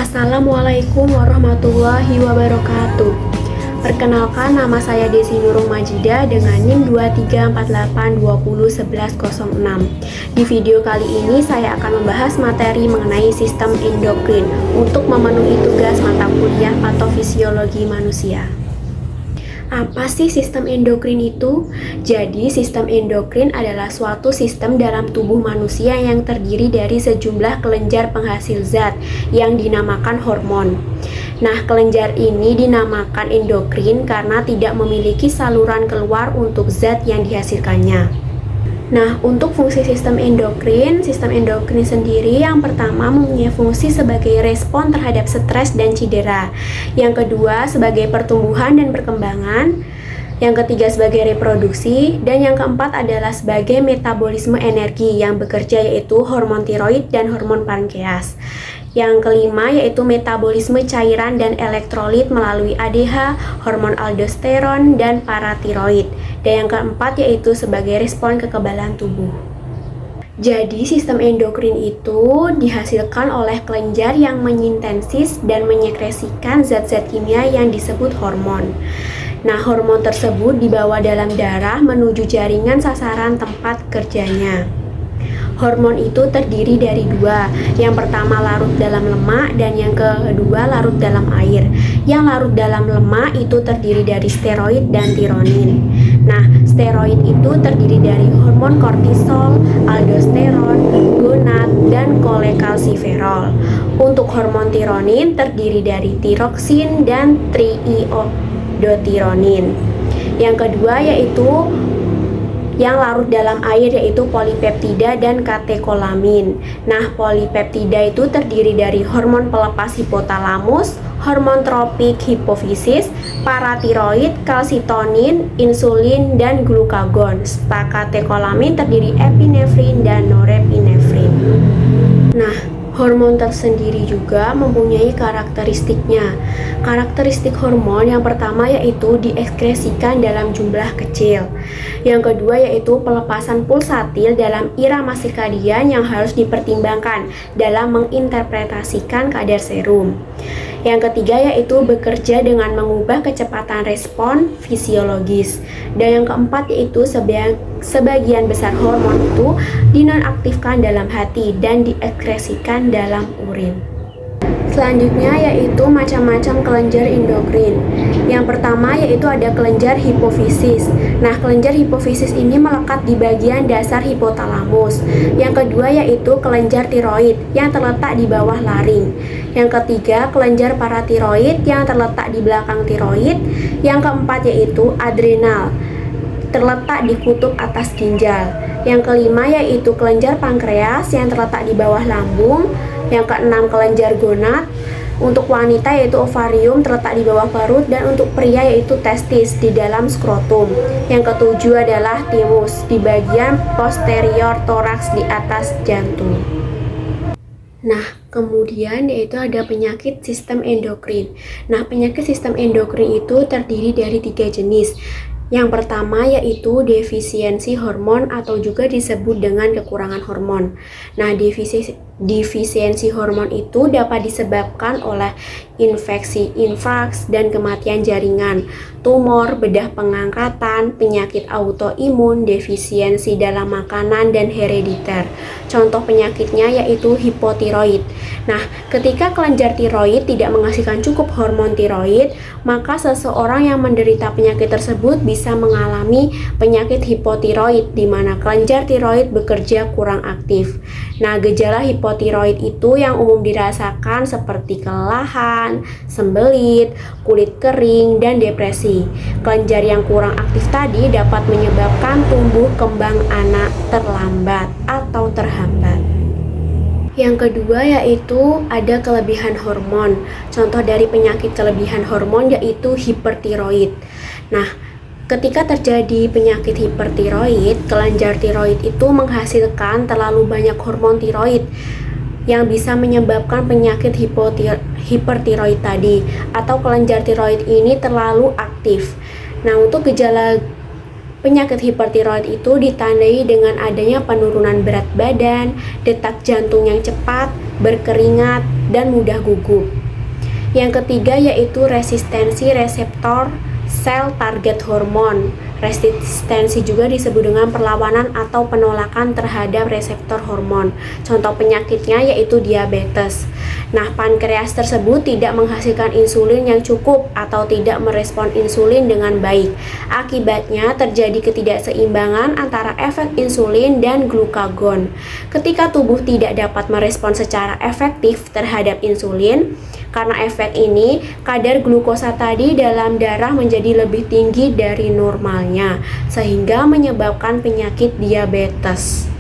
Assalamualaikum warahmatullahi wabarakatuh. Perkenalkan, nama saya Desi Nurung Majida dengan NIM 2348201106. Di video kali ini saya akan membahas materi mengenai sistem endokrin untuk memenuhi tugas mata kuliah patofisiologi manusia. Apa sih sistem endokrin itu? Jadi, sistem endokrin adalah suatu sistem dalam tubuh manusia yang terdiri dari sejumlah kelenjar penghasil zat yang dinamakan hormon. Nah, kelenjar ini dinamakan endokrin karena tidak memiliki saluran keluar untuk zat yang dihasilkannya. Nah, untuk fungsi sistem endokrin sendiri yang pertama mempunyai fungsi sebagai respon terhadap stres dan cedera. Yang kedua sebagai pertumbuhan dan perkembangan. Yang ketiga sebagai reproduksi. Dan yang keempat adalah sebagai metabolisme energi yang bekerja yaitu hormon tiroid dan hormon pankreas. Yang kelima yaitu metabolisme cairan dan elektrolit melalui ADH, hormon aldosteron, dan paratiroid. Dan yang keempat yaitu sebagai respon kekebalan tubuh. Jadi sistem endokrin itu dihasilkan oleh kelenjar yang menyintesis dan menyekresikan zat-zat kimia yang disebut hormon. Nah, hormon tersebut dibawa dalam darah menuju jaringan sasaran tempat kerjanya. Hormon itu terdiri dari dua. Yang pertama larut dalam lemak dan yang kedua larut dalam air. Yang larut dalam lemak itu terdiri dari steroid dan tironin. Nah, steroid itu terdiri dari hormon kortisol, aldosteron, gonad, dan kolekalsiferol. Untuk hormon tironin terdiri dari tiroksin dan triiodotironin. Yang kedua yaitu yang larut dalam air yaitu polipeptida dan katekolamin. Nah, polipeptida itu terdiri dari hormon pelepas hipotalamus, hormon tropik hipofisis, paratiroid, kalsitonin, insulin, dan glukagon. Katekolamin terdiri epinefrin dan norepinefrin. Nah, hormon tersendiri juga mempunyai karakteristiknya. Karakteristik hormon yang pertama yaitu diekskresikan dalam jumlah kecil. Yang kedua yaitu pelepasan pulsatil dalam irama sirkadian yang harus dipertimbangkan dalam menginterpretasikan kadar serum. Yang ketiga yaitu bekerja dengan mengubah kecepatan respon fisiologis. Dan yang keempat yaitu sebagian besar hormon itu dinonaktifkan dalam hati dan diekskresikan dalam urin. Selanjutnya yaitu macam-macam kelenjar endokrin. Yang pertama yaitu ada kelenjar hipofisis. Nah, kelenjar hipofisis ini melekat di bagian dasar hipotalamus. Yang kedua yaitu kelenjar tiroid yang terletak di bawah laring. Yang ketiga kelenjar paratiroid yang terletak di belakang tiroid. Yang keempat yaitu adrenal terletak di kutub atas ginjal. Yang kelima yaitu kelenjar pankreas yang terletak di bawah lambung. Yang keenam kelenjar gonad. Untuk wanita yaitu ovarium terletak di bawah perut, dan untuk pria yaitu testis di dalam skrotum. Yang ketujuh adalah timus di bagian posterior toraks di atas jantung. Nah, kemudian yaitu ada penyakit sistem endokrin. Nah, penyakit sistem endokrin itu terdiri dari 3 jenis. Yang pertama yaitu defisiensi hormon atau juga disebut dengan kekurangan hormon. Nah, defisiensi hormon itu dapat disebabkan oleh infeksi, infraks, dan kematian jaringan, tumor, bedah pengangkatan, penyakit autoimun, defisiensi dalam makanan, dan herediter. Contoh penyakitnya yaitu hipotiroid. Nah, ketika kelenjar tiroid tidak menghasilkan cukup hormon tiroid, maka seseorang yang menderita penyakit tersebut bisa mengalami penyakit hipotiroid di mana kelenjar tiroid bekerja kurang aktif. Nah, gejala hipotiroid itu yang umum dirasakan seperti kelelahan, sembelit, kulit kering, dan depresi. Kelenjar yang kurang aktif tadi dapat menyebabkan tumbuh kembang anak terlambat atau terhambat. Yang kedua yaitu ada kelebihan hormon. Contoh dari penyakit kelebihan hormon yaitu hipertiroid. Nah, ketika terjadi penyakit hipertiroid, kelenjar tiroid itu menghasilkan terlalu banyak hormon tiroid yang bisa menyebabkan penyakit hipertiroid tadi, atau kelenjar tiroid ini terlalu aktif. Nah, untuk gejala penyakit hipertiroid itu ditandai dengan adanya penurunan berat badan, detak jantung yang cepat, berkeringat, dan mudah gugup. Yang ketiga yaitu resistensi reseptor sel target hormon. Resistensi juga disebut dengan perlawanan atau penolakan terhadap reseptor hormon. Contoh penyakitnya yaitu diabetes. Nah, pankreas tersebut tidak menghasilkan insulin yang cukup atau tidak merespon insulin dengan baik. Akibatnya terjadi ketidakseimbangan antara efek insulin dan glukagon. Ketika tubuh tidak dapat merespon secara efektif terhadap insulin, karena efek ini, kadar glukosa tadi dalam darah menjadi lebih tinggi dari normalnya, sehingga menyebabkan penyakit diabetes.